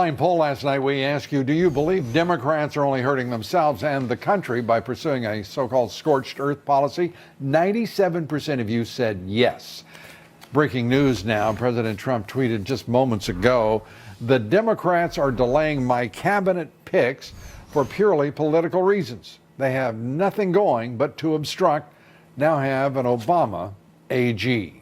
online poll last night, we asked you, do you believe Democrats are only hurting themselves and the country by pursuing a so-called scorched earth policy? 97% of you said yes. Breaking news now, President Trump tweeted just moments ago, the Democrats are delaying my cabinet picks for purely political reasons. They have nothing going but to obstruct, now have an Obama AG.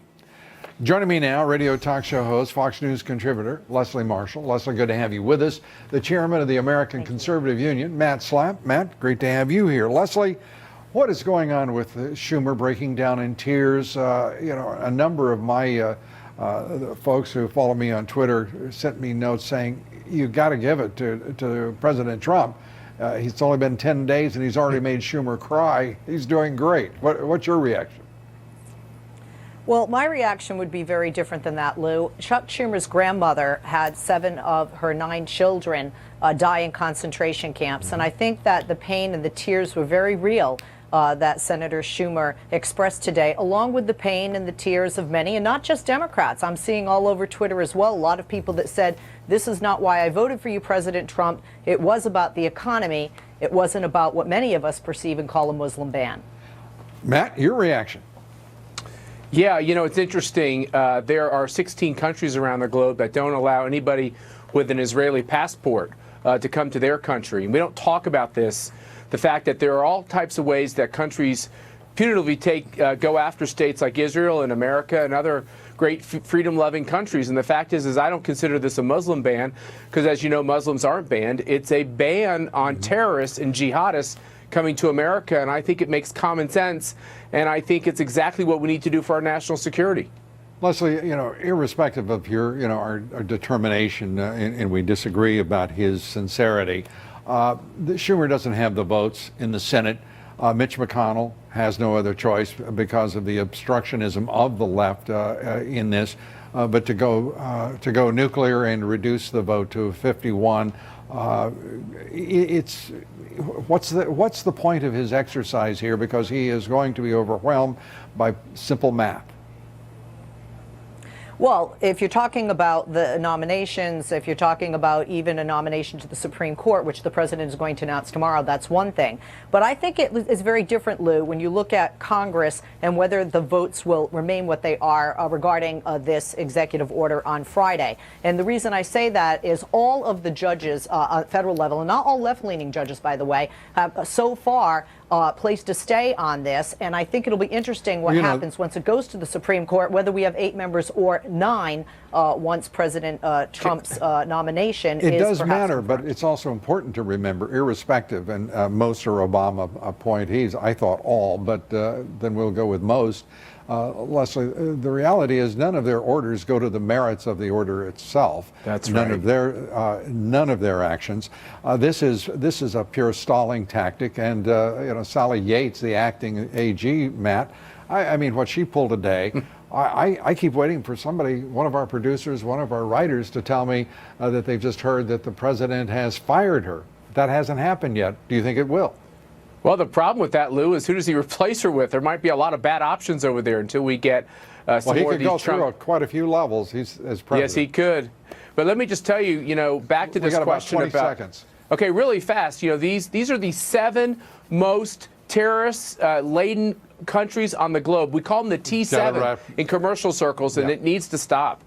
Joining me now, radio talk show host, Fox News contributor, Leslie Marshall. Leslie, good to have you with us. The chairman of the American Conservative Union, Matt Slapp. Matt, great to have you here. Leslie, what is going on with Schumer breaking down in tears? A number of my folks who follow me on Twitter sent me notes saying, you got to give it to President Trump. It's only been 10 days and he's already made Schumer cry. He's doing great. What's your reaction? Well, my reaction would be very different than that, Lou. Chuck Schumer's grandmother had 7 of her 9 children die in concentration camps. And I think that the pain and the tears were very real that Senator Schumer expressed today, along with the pain and the tears of many, and not just Democrats. I'm seeing all over Twitter as well, a lot of people that said, this is not why I voted for you, President Trump. It was about the economy. It wasn't about what many of us perceive and call a Muslim ban. Matt, your reaction? Yeah, it's interesting. There are 16 countries around the globe that don't allow anybody with an Israeli passport to come to their country. And we don't talk about this, the fact that there are all types of ways that countries punitively go after states like Israel and America and other great freedom-loving countries. And the fact is I don't consider this a Muslim ban because, as you know, Muslims aren't banned. It's a ban on terrorists and jihadists coming to America, and I think it makes common sense, and I think it's exactly what we need to do for our national security. Leslie, irrespective of your, our determination, and we disagree about his sincerity, Schumer doesn't have the votes in the Senate. Mitch McConnell has no other choice because of the obstructionism of the left in this, but to go nuclear and reduce the vote to 51. What's the point of his exercise here? Because he is going to be overwhelmed by simple math. Well, if you're talking about the nominations, if you're talking about even a nomination to the Supreme Court, which the president is going to announce tomorrow, that's one thing. But I think it is very different, Lou, when you look at Congress and whether the votes will remain what they are regarding this executive order on Friday. And the reason I say that is all of the judges on federal level, and not all left-leaning judges, by the way, have so far placed a stay on this, and I think it'll be interesting what happens once it goes to the Supreme Court, whether we have 8 members or 9 once President Trump's nomination is. It does matter, but it's also important to remember, irrespective, and most are Obama appointees, I thought all, but then we'll go with most. Leslie, the reality is none of their orders go to the merits of the order itself. That's none right. None of their actions. This is a pure stalling tactic. And Sally Yates, the acting AG, Matt, I mean, what she pulled today. I keep waiting for somebody, one of our producers, one of our writers, to tell me that they've just heard that the president has fired her. That hasn't happened yet. Do you think it will? Well, the problem with that, Lou, is who does he replace her with? There might be a lot of bad options over there until we get some more of these. Well, he could go through quite a few levels. He's as president. Yes, he could. But let me just tell you, back to this question about 20 seconds. Okay, really fast. These are the 7 most terrorist-laden countries on the globe. We call them the T7 in commercial circles, and it needs to stop.